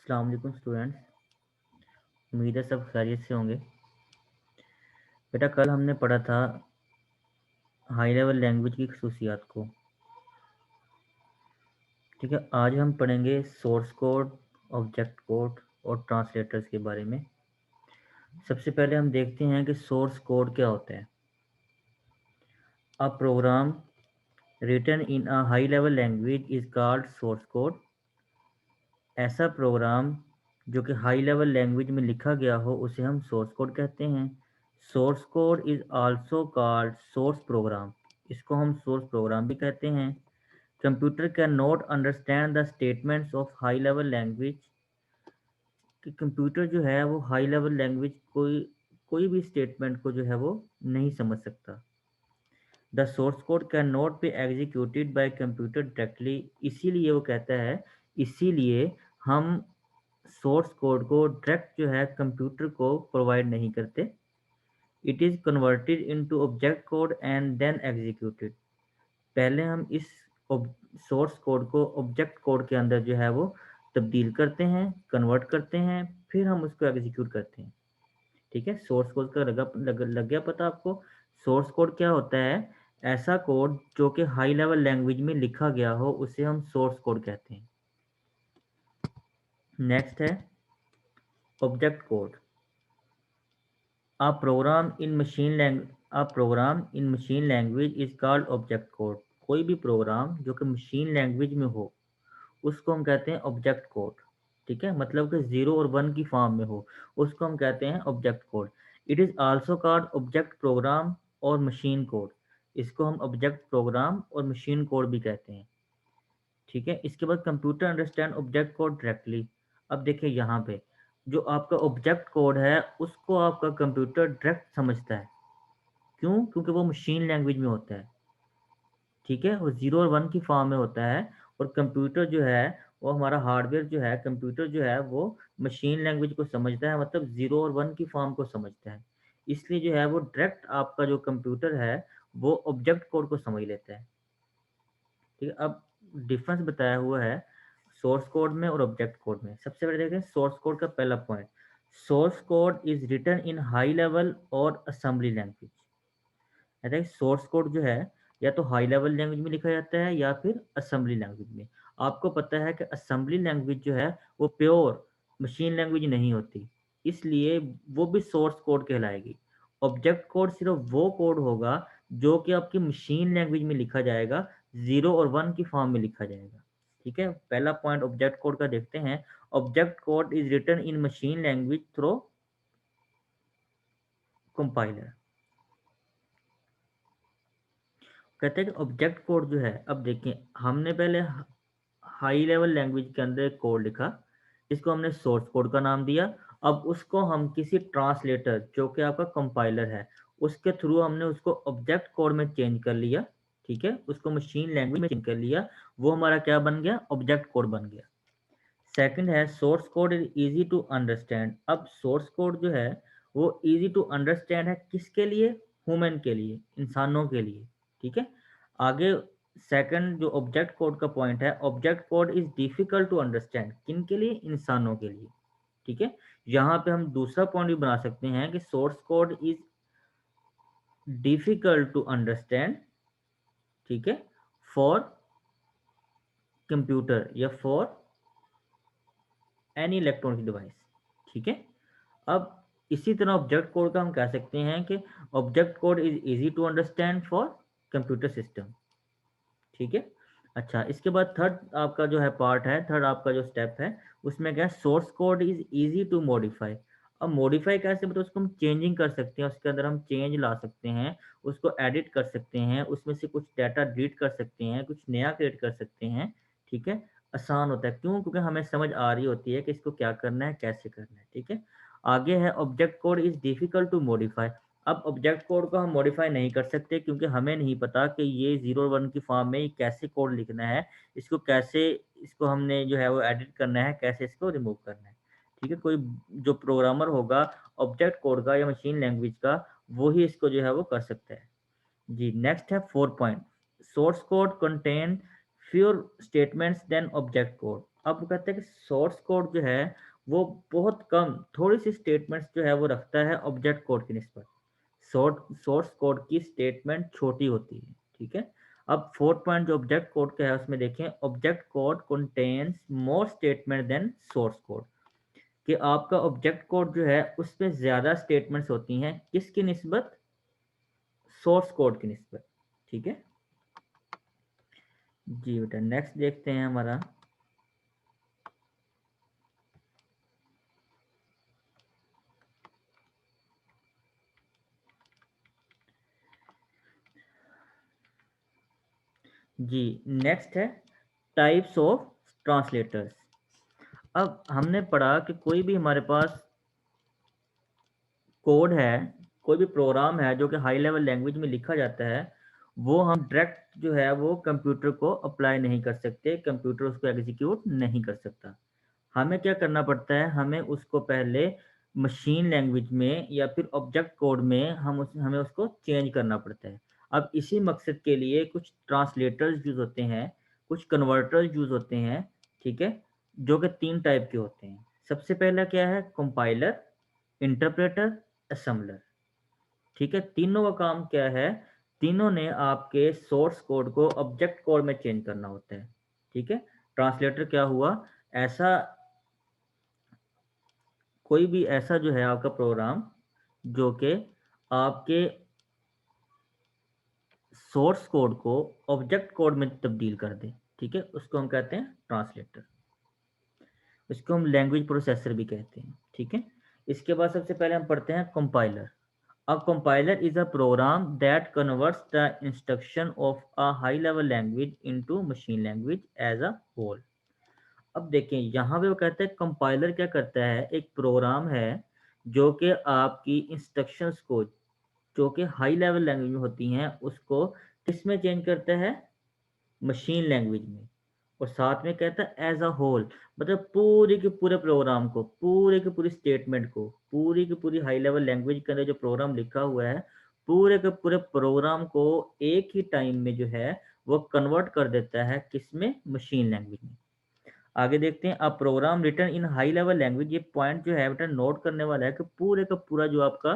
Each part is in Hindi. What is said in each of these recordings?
अस्सलाम वालेकुम स्टूडेंट्स। उम्मीद है सब खैरियत से होंगे। बेटा कल हमने पढ़ा था हाई लेवल लैंग्वेज की खसूसियात को। ठीक है, आज हम पढ़ेंगे सोर्स कोड, ऑब्जेक्ट कोड और ट्रांसलेटर्स के बारे में। सबसे पहले हम देखते हैं कि सोर्स कोड क्या होता है। A program written in a high level language is called source code. ऐसा प्रोग्राम जो कि हाई लेवल लैंग्वेज में लिखा गया हो उसे हम सोर्स कोड कहते हैं। Source code is also called source programme. इसको हम सोर्स प्रोग्राम भी कहते हैं। Computer can not understand the statements of high level language. कि कंप्यूटर जो है वो हाई लेवल लैंग्वेज कोई भी स्टेटमेंट को जो है वो नहीं समझ सकता। The source code can not be executed by computer directly. इसीलिए वो कहता है, इसीलिए हम सोर्स कोड को डायरेक्ट जो है कंप्यूटर को प्रोवाइड नहीं करते। It is converted into object code and then executed. पहले हम इस सोर्स कोड को ऑब्जेक्ट कोड के अंदर जो है वो तब्दील करते हैं, कन्वर्ट करते हैं, फिर हम उसको एग्जीक्यूट करते हैं। ठीक है, सोर्स कोड का लग गया पता आपको। सोर्स कोड क्या होता है? ऐसा कोड जो कि हाई लेवल लैंग्वेज में लिखा गया हो उसे हम सोर्स कोड कहते हैं। नेक्स्ट है object code. A program in machine language is called object code। कोई भी प्रोग्राम जो कि मशीन लैंग्वेज में हो उसको हम कहते हैं ऑब्जेक्ट कोड। ठीक है, मतलब कि 0 और 1 की फॉर्म में हो उसको हम कहते हैं object code. It is also called object program और मशीन कोड। इसको हम ऑब्जेक्ट प्रोग्राम और मशीन कोड भी कहते हैं। ठीक है, इसके बाद computer understand object code directly. अब देखिए यहाँ पे जो आपका ऑब्जेक्ट कोड है उसको आपका कंप्यूटर डायरेक्ट समझता है। क्यों? क्योंकि वो मशीन लैंग्वेज में होता है। ठीक है, वो 0 और 1 की फॉर्म में होता है। और कंप्यूटर जो है वो हमारा हार्डवेयर जो है, कंप्यूटर जो है वो मशीन लैंग्वेज को समझता है, मतलब 0 और 1 की फॉर्म को समझता है। इसलिए जो है वो डायरेक्ट आपका जो कंप्यूटर है वो ऑब्जेक्ट कोड को समझ लेता है। ठीक है, अब डिफरेंस बताया हुआ है सोर्स कोड में और ऑब्जेक्ट कोड में। सबसे पहले देखें सोर्स कोड का पहला point. Source code is written in high level और असेंबली लैंग्वेज। है सोर्स कोड जो है या तो हाई लेवल लैंग्वेज में लिखा जाता है या फिर असेंबली लैंग्वेज में। आपको पता है कि असेंबली लैंग्वेज जो है वो प्योर मशीन लैंग्वेज नहीं होती, इसलिए वो भी सोर्स कोड कहलाएगी। ऑब्जेक्ट कोड सिर्फ वो कोड होगा जो कि आपकी मशीन लैंग्वेज में लिखा जाएगा, 0 और 1 की फॉर्म में लिखा जाएगा। ठीक है, पहला पॉइंट ऑब्जेक्ट कोड का देखते हैं। Object code is written in machine language through compiler. कहते हैं कि ऑब्जेक्ट कोड जो है, अब देखें हमने पहले हाई लेवल लैंग्वेज के अंदर एक कोड लिखा, इसको हमने सोर्स कोड का नाम दिया। अब उसको हम किसी ट्रांसलेटर जो कि आपका कंपाइलर है उसके थ्रू हमने उसको ऑब्जेक्ट कोड में चेंज कर लिया। ठीक है, उसको मशीन लैंग्वेज में चेंज कर लिया, वो हमारा क्या बन गया? ऑब्जेक्ट कोड बन गया। सेकंड है source code is easy to understand. अब सोर्स कोड जो है वो इजी टू अंडरस्टैंड है किसके लिए? ह्यूमन के लिए, इंसानों के लिए। ठीक है, आगे सेकंड जो ऑब्जेक्ट कोड का पॉइंट है, object code is difficult to understand. किन के लिए? इंसानों के लिए। ठीक है, यहाँ पे हम दूसरा पॉइंट भी बना सकते हैं कि source code is difficult to understand. ठीक है, फॉर कंप्यूटर या फॉर एनी इलेक्ट्रॉनिक डिवाइस। ठीक है, अब इसी तरह ऑब्जेक्ट कोड का हम कह सकते हैं कि object code is easy to understand for computer system. ठीक है, अच्छा इसके बाद थर्ड आपका जो है पार्ट है, थर्ड आपका जो स्टेप है उसमें क्या है? Source code is easy to modify. अब मॉडिफाई कैसे? मतलब उसको हम चेंजिंग कर सकते हैं, उसके अंदर हम चेंज ला सकते हैं, उसको एडिट कर सकते हैं, उसमें से कुछ डाटा डिलीट कर सकते हैं, कुछ नया क्रिएट कर सकते हैं। ठीक है, आसान होता है। क्यों? क्योंकि हमें समझ आ रही होती है कि इसको क्या करना है, कैसे करना है। ठीक है, आगे है object code is difficult to modify. अब ऑब्जेक्ट कोड को हम मॉडिफाई नहीं कर सकते क्योंकि हमें नहीं पता कि ये 0 और 1 की फॉर्म में कैसे कोड लिखना है, इसको कैसे, इसको हमने जो है वो एडिट करना है, कैसे इसको रिमूव करना है। ठीक है, कोई जो प्रोग्रामर होगा ऑब्जेक्ट कोड का या मशीन लैंग्वेज का, वो ही इसको जो है वो कर सकता है। जी नेक्स्ट है 4 point. Source code contain fewer statements then object code. अब वो कहते हैं कि सोर्स कोड जो है वो बहुत कम, थोड़ी सी स्टेटमेंट्स जो है वो रखता है ऑब्जेक्ट कोड की निस्बत। सोर्स कोड की स्टेटमेंट छोटी होती है, ठीक है। अब फोर्थ पॉइंट जो ऑब्जेक्ट कोड का है उसमें देखें, object code contains more statement than source code, कि आपका ऑब्जेक्ट कोड जो है उसमें ज़्यादा स्टेटमेंट्स होती हैं, किसकी निस्बत? सोर्स कोड की निस्बत, ठीक है जी बेटा। नेक्स्ट देखते हैं हमारा, जी नेक्स्ट है टाइप्स ऑफ ट्रांसलेटर्स। अब हमने पढ़ा कि कोई भी हमारे पास कोड है, कोई भी प्रोग्राम है जो कि हाई लेवल लैंग्वेज में लिखा जाता है, वो हम डायरेक्ट जो है वो कंप्यूटर को अप्लाई नहीं कर सकते, कंप्यूटर उसको एग्जीक्यूट नहीं कर सकता। हमें क्या करना पड़ता है, हमें उसको पहले मशीन लैंग्वेज में या फिर ऑब्जेक्ट कोड में हमें उसको चेंज करना पड़ता है। अब इसी मकसद के लिए कुछ ट्रांसलेटर्स यूज होते हैं, कुछ कन्वर्टर्स यूज होते हैं, ठीक है, जो कि 3 टाइप के होते हैं। सबसे पहला क्या है? कंपाइलर, इंटरप्रेटर, असेंबलर, ठीक है। तीनों का काम क्या है? तीनों ने आपके सोर्स कोड को ऑब्जेक्ट कोड में चेंज करना होता है, ठीक है। ट्रांसलेटर क्या हुआ? ऐसा कोई भी ऐसा जो है आपका प्रोग्राम जो कि आपके सोर्स कोड को ऑब्जेक्ट कोड में तब्दील कर दे, ठीक है, उसको हम कहते हैं ट्रांसलेटर। इसको हम लैंग्वेज प्रोसेसर भी कहते हैं, ठीक है। इसके बाद सबसे पहले हम पढ़ते हैं compiler. A compiler is a program that converts the instruction of a high-level language into machine language as a whole. अब देखें यहाँ पे वो कहते हैं कंपाइलर क्या करता है, एक प्रोग्राम है जो कि आपकी इंस्ट्रक्शंस को, जो कि हाई लेवल लैंग्वेज में होती हैं, उसको किस में चेंज करता है? मशीन लैंग्वेज में। और साथ में कहता है एज अ होल, मतलब पूरे के पूरे प्रोग्राम को, पूरे के पूरी स्टेटमेंट को, पूरी की पूरी हाई लेवल लैंग्वेज के अंदर जो प्रोग्राम लिखा हुआ है, पूरे के पूरे प्रोग्राम को एक ही टाइम में जो है वो कन्वर्ट कर देता है, किसमें? मशीन लैंग्वेज में। आगे देखते हैं, अब program written in high level language, ये पॉइंट जो है बेटा नोट करने वाला है कि पूरे का पूरा जो आपका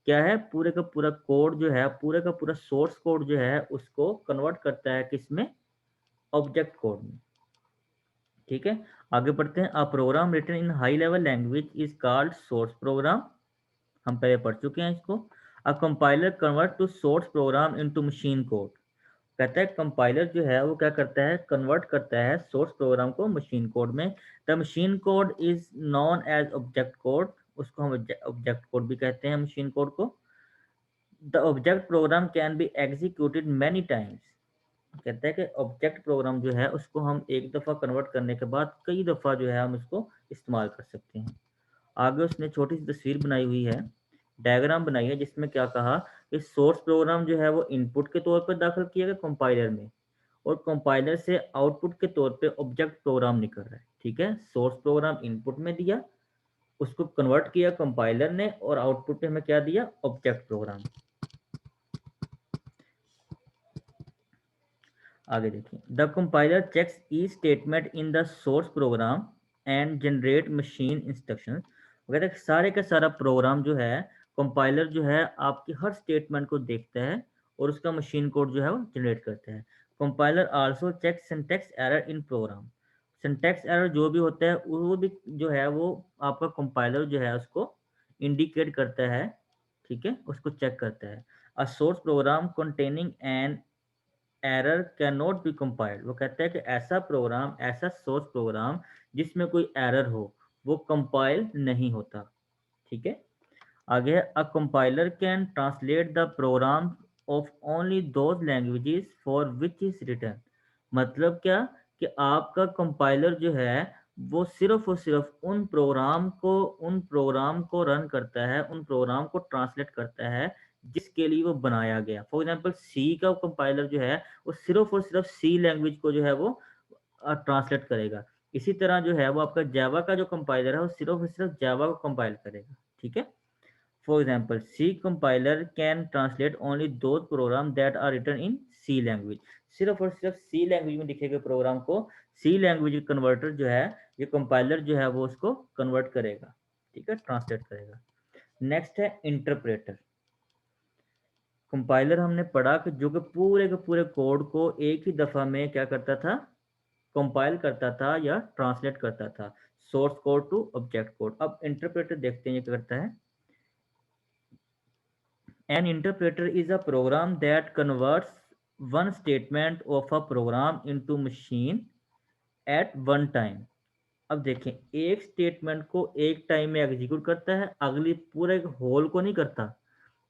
क्या है, पूरे का पूरा कोड जो है, पूरे का पूरा सोर्स कोड जो है उसको कन्वर्ट करता है किसमें? ऑब्जेक्ट कोड में, ठीक है। आगे बढ़ते हैं, a program written in high level language is called source program, हम पहले पढ़ चुके हैं इसको। A compiler convert to source program into machine code, कहता है कंपाइलर जो है वो क्या करता है? कन्वर्ट करता है सोर्स प्रोग्राम को मशीन कोड में। The machine code is known as object code, उसको हम ऑब्जेक्ट कोड भी कहते हैं मशीन कोड को। The object program can be executed many times, कहता है कि ऑब्जेक्ट प्रोग्राम जो है उसको हम एक दफ़ा कन्वर्ट करने के बाद कई दफ़ा जो है हम इसको इस्तेमाल कर सकते हैं। आगे उसने छोटी सी तस्वीर बनाई हुई है, डायग्राम बनाई है, जिसमें क्या कहा कि सोर्स प्रोग्राम जो है वो इनपुट के तौर पर दाखिल किया गया कंपाइलर में, और कंपाइलर से आउटपुट के तौर पे ऑब्जेक्ट प्रोग्राम निकल रहा है, ठीक है। सोर्स प्रोग्राम इनपुट में दिया, उसको कन्वर्ट किया कंपाइलर ने, और आउटपुट में हमें क्या दिया? Object program. आगे देखिए, the compiler checks each statement in the source program and generate machine instruction, वगैरह सारे का सारा प्रोग्राम जो है, कंपाइलर जो है आपकी हर स्टेटमेंट को देखता है और उसका मशीन कोड जो है वो जनरेट करता है। Compiler also check syntax error in program, syntax error जो भी होता है वो भी जो है वो आपका कंपाइलर जो है उसको इंडिकेट करता है, ठीक है, उसको चेक करता है। A source program containing an error can not be compiled, वो कहता है कि ऐसा प्रोग्राम, ऐसा सोर्स प्रोग्राम जिसमें कोई एरर हो, वो कंपाइल नहीं होता, ठीक है। आगे है, a compiler can translate the program of only those languages for which is written, मतलब क्या? कि आपका कंपाइलर जो है वो सिर्फ और सिर्फ उन प्रोग्राम को रन करता है, उन प्रोग्राम को ट्रांसलेट करता है जिसके लिए वो बनाया गया। फॉर एग्जांपल सी का कंपाइलर जो है वो सिर्फ और सिर्फ सी लैंग्वेज को जो है वो ट्रांसलेट करेगा। इसी तरह जो है वो आपका जावा का जो कंपाइलर है वो सिर्फ और सिर्फ जावा को कंपाइल करेगा, ठीक है। For example, C compiler can translate only those programs that are written in C language. सिर्फ और सिर्फ सी लैंग्वेज में लिखे गए प्रोग्राम को सी लैंग्वेज कन्वर्टर जो है, ये कंपाइलर जो है वो उसको कन्वर्ट करेगा, ठीक है, ट्रांसलेट करेगा। नेक्स्ट है इंटरप्रेटर। कंपाइलर हमने पढ़ा कि जो कि पूरे के पूरे कोड को एक ही दफा में क्या करता था, कंपाइल करता था या ट्रांसलेट करता था, source code to object code. अब इंटरप्रेटर देखते हैं ये क्या करता है। An interpreter is a program that converts one statement of a program into machine at one time। अब देखें, एक स्टेटमेंट को एक टाइम में एग्जीक्यूट करता है, अगली पूरे होल को नहीं करता।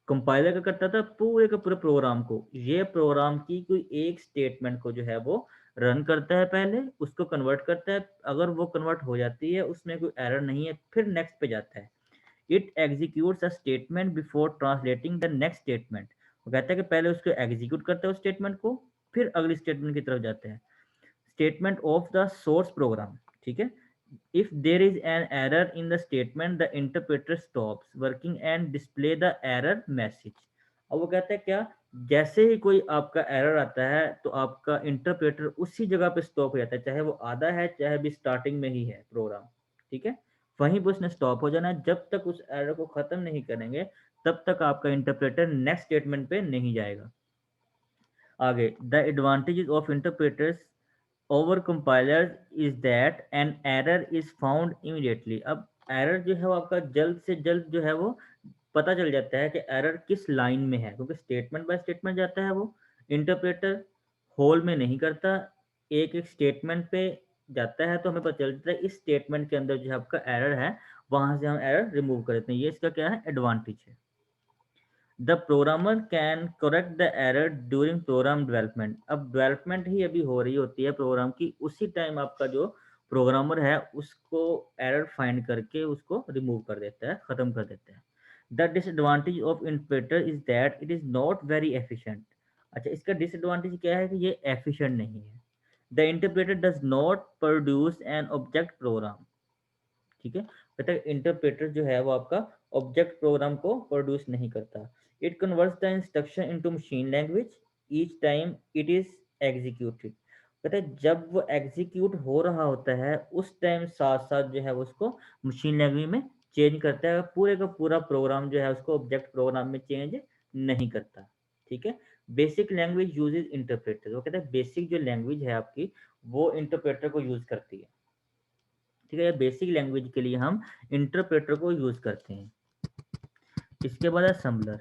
कंपाइलर का करता था पूरे के पूरे प्रोग्राम को। ये प्रोग्राम की कोई एक स्टेटमेंट को जो है वो रन करता है, पहले उसको कन्वर्ट करता है, अगर वो कन्वर्ट हो जाती है, उसमें कोई एरर नहीं है, फिर नेक्स्ट पे जाता है। It executes a statement before translating the next statement. वो कहता है कि पहले उसको एग्जीक्यूट करता है उस स्टेटमेंट को, फिर अगली स्टेटमेंट की तरफ जाते हैं। Statement of the source programme, ठीक है। If there is an error in the statement the interpreter stops working and display the error message. अब वो कहता है क्या, जैसे ही कोई आपका एरर आता है तो आपका इंटरप्रेटर उसी जगह पे स्टॉप हो जाता है, चाहे वो आधा है चाहे भी स्टार्टिंग में ही है प्रोग्राम, ठीक है, वहीं पर उसने स्टॉप हो जाना है। जब तक उस एरर को खत्म नहीं करेंगे तब तक आपका इंटरप्रेटर नेक्स्ट स्टेटमेंट पे नहीं जाएगा। आगे, the advantages of interpreters over compiler is that an error is found immediately. अब एरर जो है वो आपका जल्द से जल्द जो है वो पता चल जाता है कि एरर किस लाइन में है, क्योंकि स्टेटमेंट बाय स्टेटमेंट जाता है वो। इंटरप्रेटर होल में नहीं करता, एक एक स्टेटमेंट पे जाता है, तो हमें पता चलता है इस स्टेटमेंट के अंदर जो आपका एरर है वहां से हम एरर रिमूव कर देते हैं। ये इसका क्या है, एडवांटेज है। The programmer can correct the error during program development. अब डेवलपमेंट ही अभी हो रही होती है प्रोग्राम की, उसी टाइम आपका जो प्रोग्रामर है उसको एरर फाइंड करके उसको रिमूव कर देता है, खत्म कर देता है। The disadvantage of interpreter is that it is not very efficient. अच्छा, इसका डिसएडवांटेज क्या है कि ये एफिशिएंट नहीं है। The interpreter does not produce an object program, ठीक है, कहता है इंटरप्रेटर जो है वो आपका ऑब्जेक्ट प्रोग्राम को प्रोड्यूस नहीं करता। It converts the instruction into machine language each time it is executed. कहता है जब वो एग्जीक्यूट हो रहा होता है उस टाइम साथ साथ जो है वो उसको मशीन लैंग्वेज में चेंज करता है, पूरे का पूरा प्रोग्राम जो है उसको ऑब्जेक्ट प्रोग्राम में चेंज नहीं करता, ठीक है। बेसिक लैंग्वेज यूजेज इंटरप्रेटर, वो कहता है बेसिक जो लैंग्वेज है आपकी वो इंटरप्रेटर को यूज करती है, ठीक है। बेसिक लैंग्वेज के लिए हम इंटरप्रेटर को यूज करते हैं। इसके बाद assembler.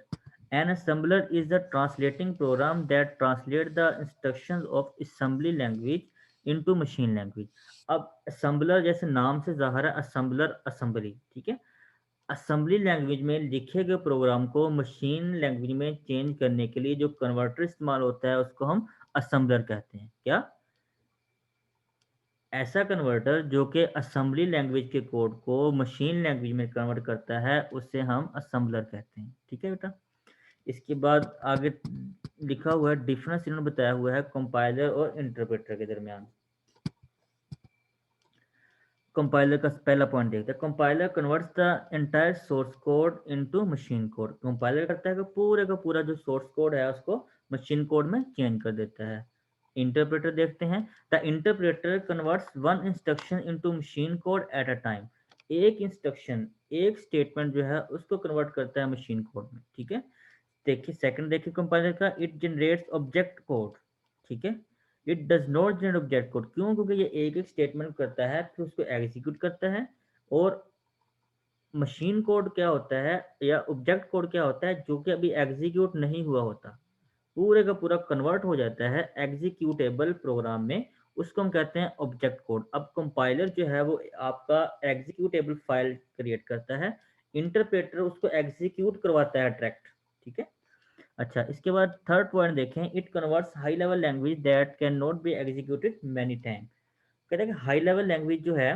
An assembler is the translating program that translate the instructions of assembly language into machine language. अब असेंबलर जैसे नाम से जाहिर है, असेंबलर असेंबली, ठीक है। असेंबली लैंग्वेज में लिखे गए प्रोग्राम को मशीन लैंग्वेज में चेंज करने के लिए जो कन्वर्टर इस्तेमाल होता है उसको हम असेंबलर कहते हैं। क्या, ऐसा कन्वर्टर जो कि असेंबली लैंग्वेज के कोड को मशीन लैंग्वेज में कन्वर्ट करता है उसे हम असेंबलर कहते हैं, ठीक है बेटा। इसके बाद आगे लिखा हुआ है डिफरेंस, इन्होंने बताया हुआ है कंपाइलर और इंटरप्रेटर के दरमियान। कंपाइलर का पहला पॉइंट देखते हैं। Compiler converts the entire source code into machine code. Compiler करता है कि पूरे का पूरा जो सोर्स कोड है उसको मशीन कोड में चेंज कर देता है। इंटरप्रेटर देखते हैं। The interpreter converts one instruction into machine code at a time. एक इंस्ट्रक्शन, एक स्टेटमेंट जो है उसको कन्वर्ट करता है मशीन कोड में, ठीक है। देखिए सेकंड, देखिए कंपाइलर का, इट जनरेट्स ऑब्जेक्ट कोड, ठीक है। It does not generate object code, क्यों, क्योंकि ये एक एक स्टेटमेंट करता है फिर उसको एग्जीक्यूट करता है। और मशीन कोड क्या होता है या ऑब्जेक्ट कोड क्या होता है, जो कि अभी एग्जीक्यूट नहीं हुआ होता, पूरे का पूरा कन्वर्ट हो जाता है एग्जीक्यूटेबल प्रोग्राम में, उसको हम कहते हैं ऑब्जेक्ट कोड। अब कंपाइलर जो है वो आपका एग्जीक्यूटेबल फाइल क्रिएट करता है, इंटरप्रेटर उसको एग्जीक्यूट करवाता है डायरेक्ट, ठीक है। अच्छा, इसके बाद थर्ड पॉइंट देखें। It converts high level language that can not be executed many time. कहते हैं कि हाई लेवल लैंग्वेज जो है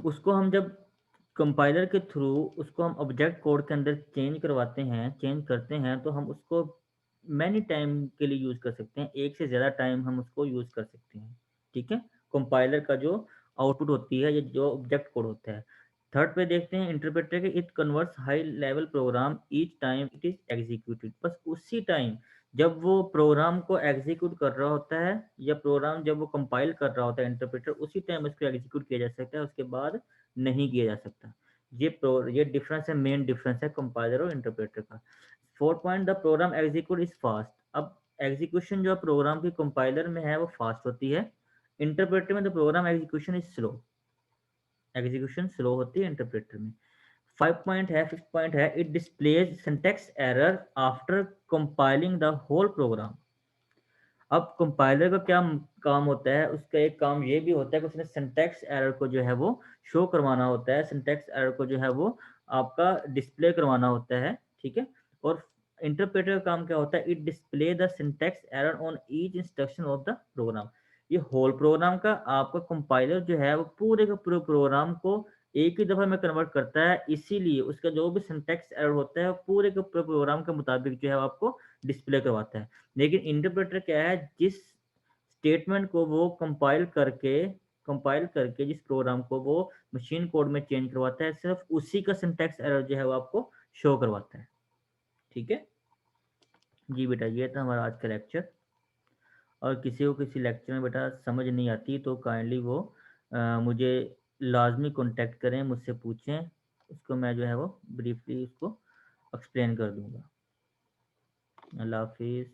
उसको हम जब कंपाइलर के थ्रू उसको हम ऑब्जेक्ट कोड के अंदर चेंज करवाते हैं, चेंज करते हैं, तो हम उसको मैनी टाइम के लिए यूज कर सकते हैं, एक से ज्यादा टाइम हम उसको यूज कर सकते हैं, ठीक है। कंपाइलर का जो आउटपुट होती है या जो ऑब्जेक्ट कोड होता है, थर्ड पे देखते हैं इंटरप्रेटर के, it converts high level program each time it is executed. बस उसी टाइम जब वो प्रोग्राम को एग्जीक्यूट कर रहा होता है, या प्रोग्राम जब वो कंपाइल कर रहा होता है इंटरप्रेटर, उसी टाइम उसको एग्जीक्यूट किया जा सकता है, उसके बाद नहीं किया जा सकता। ये डिफरेंस है, मेन डिफरेंस है कंपाइलर और इंटरप्रेटर का। Fourth point, the program execute is fast. अब एग्जीक्यूशन जो प्रोग्राम की कंपाइलर में है वो फास्ट होती है, इंटरप्रेटर में the program execution is slow, execution slow होती है इंटरप्रेटर में। फिफ्थ पॉइंट है, it displays syntax error after compiling the whole program. अब कंपाइलर का क्या काम होता है, उसका एक काम ये भी होता है कि उसने सिंटैक्स एरर को जो है वो शो करवाना होता है, सिंटैक्स एरर को जो है वो आपका डिस्प्ले करवाना होता है, ठीक है। और इंटरप्रेटर का काम क्या होता है, it display the syntax error on each instruction of the program. ये होल प्रोग्राम का आपका कंपाइलर जो है वो पूरे के पूरे प्रोग्राम को एक ही दफा में कन्वर्ट करता है, इसीलिए उसका जो भी सिंटैक्स एरर होता है पूरे के पूरे प्रोग्राम के मुताबिक जो है आपको डिस्प्ले करवाता है। लेकिन इंटरप्रेटर क्या है, जिस स्टेटमेंट को वो कंपाइल करके जिस प्रोग्राम को वो मशीन कोड में चेंज करवाता है, सिर्फ उसी का सिंटैक्स एरर जो है वो आपको शो करवाता है, ठीक है जी बेटा। ये था हमारा आज का लेक्चर। और किसी को किसी लेक्चर में बेटा समझ नहीं आती तो काइंडली वो मुझे लाजमी कांटेक्ट करें, मुझसे पूछें, उसको मैं जो है वो ब्रीफली उसको एक्सप्लेन कर दूंगा। अल्लाह हाफिज़।